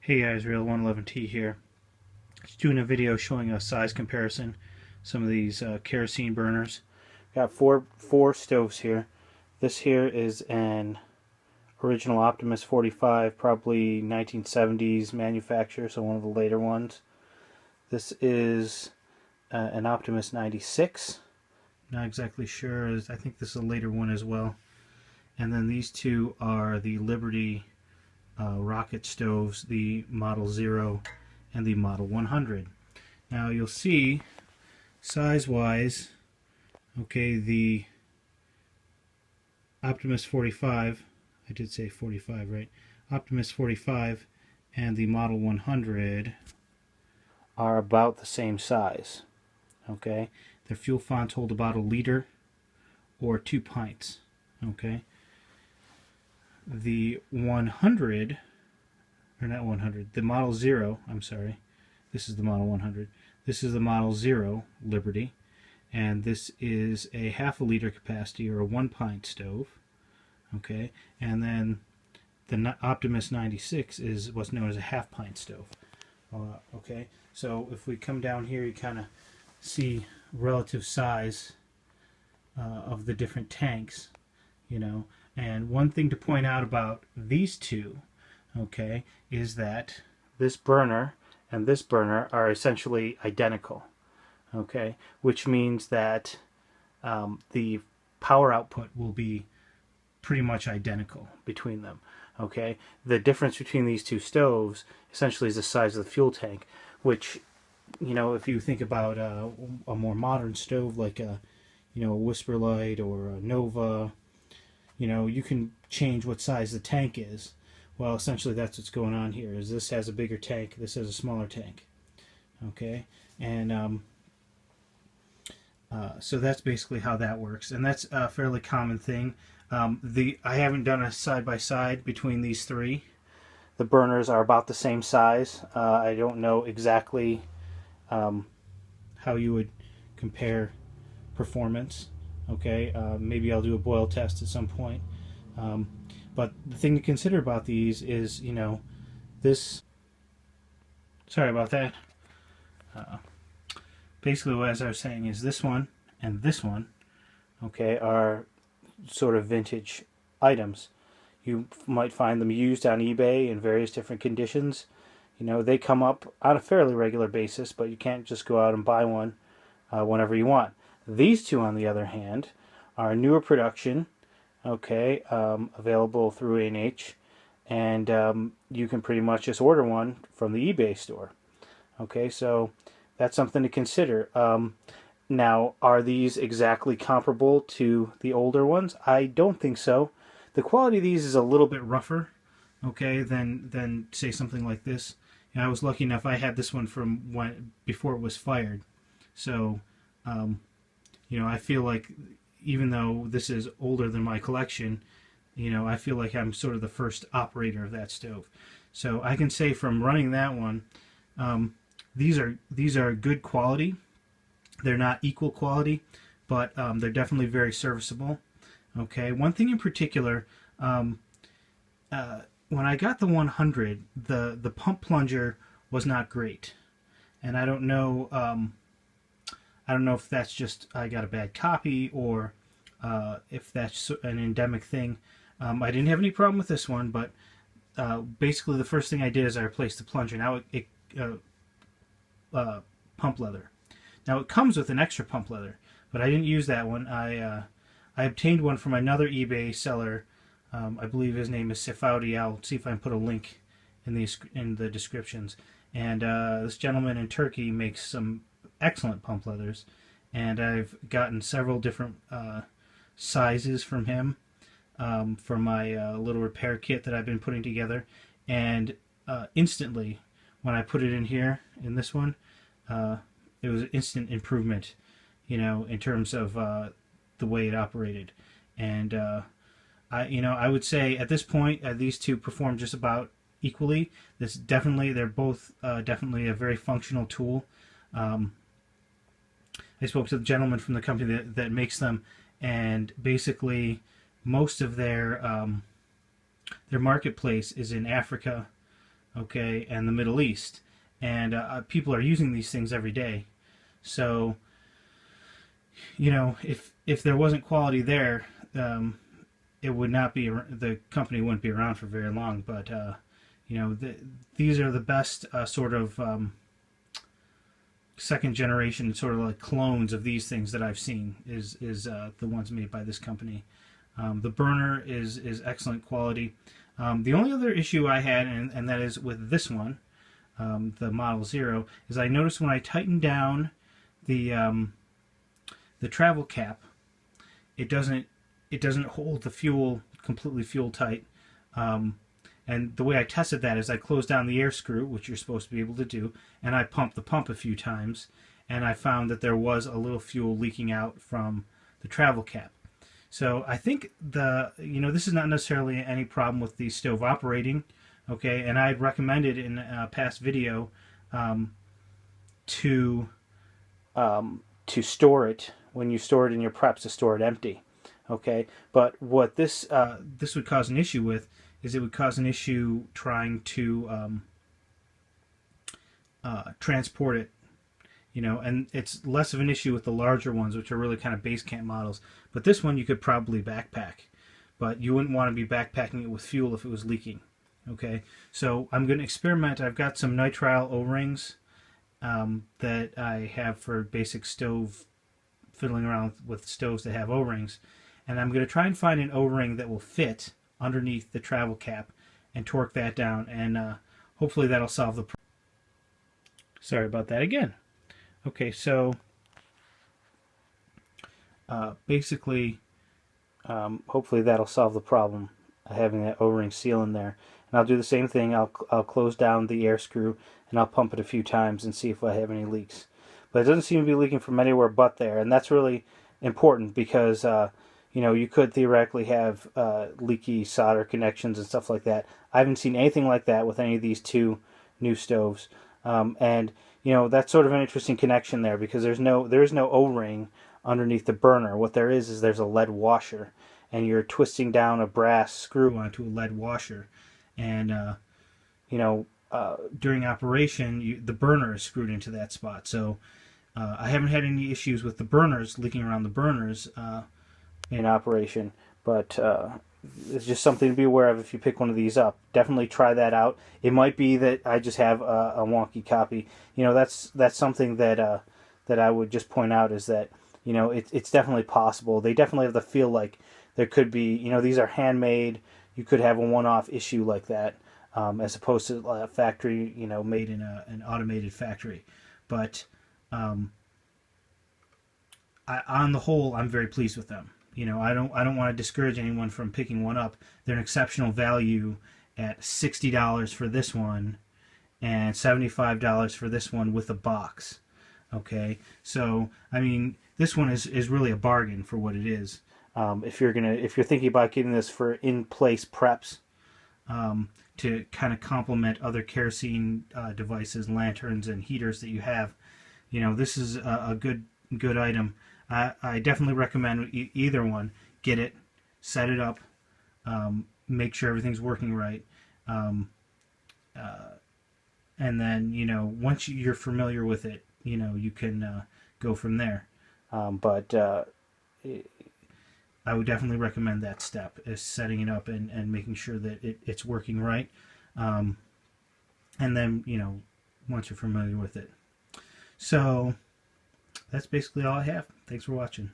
Hey guys, Real 111T here. Just doing a video showing a size comparison. Some of these kerosene burners. Got four stoves here. This here is an original Optimus 45, probably 1970s manufacture, so one of the later ones. This is an Optimus 96. Not exactly sure. I think this is a later one as well. And then these two are the Liberty rocket stoves, the Model 0 and the Model 100. Now you'll see size-wise, okay, the Optimus 45, I did say 45, right? Optimus 45 and the Model 100 are about the same size, okay? Their fuel fonts hold about 1 liter or 2 pints, okay? The 100, or not 100, the Model 0, I'm sorry, this is the Model 100. This is the Model 0 Liberty, and this is a 1/2 liter capacity or a 1 pint stove, okay? And then the Optimus 96 is what's known as a 1/2 pint stove, okay? So if we come down here, you kind of see relative size of the different tanks, you know. And one thing to point out about these two, okay, is that this burner and this burner are essentially identical, okay, which means that the power output will be pretty much identical between them, okay. The difference between these two stoves essentially is the size of the fuel tank, which, you know, if you think about a more modern stove like a, you know, a Whisperlight or a Nova, you know, you can change what size the tank is. Well, essentially that's what's going on here, is this has a bigger tank, this has a smaller tank, okay? And so that's basically how that works, and that's a fairly common thing. I haven't done a side-by-side between these three. The burners are about the same size. I don't know exactly how you would compare performance. Okay, maybe I'll do a boil test at some point. But the thing to consider about these is, you know, this. Sorry about that. Basically, what as I was saying is this one and this one, okay, are sort of vintage items. You might find them used on eBay in various different conditions. You know, they come up on a fairly regular basis, but you can't just go out and buy one whenever you want. These two, on the other hand, are newer production, okay, available through A&H, and you can pretty much just order one from the eBay store. Okay, so that's something to consider. Now, are these exactly comparable to the older ones? I don't think so. The quality of these is a little bit rougher, okay, than say something like this. And I was lucky enough, I had this one from before it was fired, so you know, I feel like even though this is older than my collection, you know, I feel like I'm sort of the first operator of that stove. So I can say from running that one, these are good quality. They're not equal quality, but they're definitely very serviceable. Okay, one thing in particular, when I got the 100, the pump plunger was not great, and I don't know. I don't know if that's just I got a bad copy or if that's an endemic thing. I didn't have any problem with this one, but basically the first thing I did is I replaced the plunger. Now it pump leather. Now it comes with an extra pump leather, but I didn't use that one. I obtained one from another eBay seller. I believe his name is Sifaudi. I'll see if I can put a link in the descriptions. And this gentleman in Turkey makes some excellent pump leathers, and I've gotten several different sizes from him for my little repair kit that I've been putting together, and instantly when I put it in here in this one, it was an instant improvement, you know, in terms of the way it operated. And I would say at this point these two perform just about equally. They're both definitely a very functional tool. I spoke to the gentleman from the company that makes them, and basically most of their marketplace is in Africa, okay, and the Middle East. And people are using these things every day. So, you know, if there wasn't quality there, it would not be, the company wouldn't be around for very long. But you know, these are the best sort of second generation, sort of like clones of these things that I've seen. Is the ones made by this company. The burner is excellent quality. The only other issue I had, and that is with this one, the Model Zero, is I noticed when I tighten down the travel cap, it doesn't hold the fuel completely fuel tight. And the way I tested that is I closed down the air screw, which you're supposed to be able to do, and I pumped the pump a few times, and I found that there was a little fuel leaking out from the travel cap. So I think this is not necessarily any problem with the stove operating, okay? And I had recommended in a past video to store it, when you store it in your preps, to store it empty, okay? But what this would cause an issue with is it would cause an issue trying to transport it, you know, and it's less of an issue with the larger ones, which are really kind of base camp models. But this one you could probably backpack, but you wouldn't want to be backpacking it with fuel if it was leaking, okay? So I'm going to experiment. I've got some nitrile O-rings that I have for basic stove, fiddling around with stoves that have O-rings, and I'm going to try and find an O-ring that will fit underneath the travel cap and torque that down, and hopefully that'll solve the problem. Sorry about that again. Okay, so basically hopefully that'll solve the problem, having that O-ring seal in there. And I'll do the same thing. I'll close down the air screw and I'll pump it a few times and see if I have any leaks. But it doesn't seem to be leaking from anywhere but there, and that's really important because you know, you could theoretically have leaky solder connections and stuff like that. I haven't seen anything like that with any of these two new stoves, and you know, that's sort of an interesting connection there, because there is no O-ring underneath the burner. What there is there's a lead washer, and you're twisting down a brass screw onto a lead washer, and you know, during operation, the burner is screwed into that spot. So I haven't had any issues with the burners leaking around the burners in operation, but it's just something to be aware of if you pick one of these up. Definitely try that out. It might be that I just have a wonky copy. You know, that's something that that I would just point out, is that, you know, it's definitely possible. They definitely have the feel like there could be, you know, these are handmade. You could have a one-off issue like that, as opposed to a factory, you know, made in an automated factory. But on the whole, I'm very pleased with them. You know, I don't want to discourage anyone from picking one up. They're an exceptional value at $60 for this one and $75 for this one with a box. Okay, so I mean, this one is really a bargain for what it is. If you're thinking about getting this for in-place preps, to kind of complement other kerosene devices, lanterns, and heaters that you have, you know, this is a good item. I definitely recommend either one. Get it, set it up, make sure everything's working right, and then, you know, once you're familiar with it, you know, you can go from there. But I would definitely recommend that step, is setting it up and making sure that it's working right. And then, you know, once you're familiar with it. So that's basically all I have. Thanks for watching.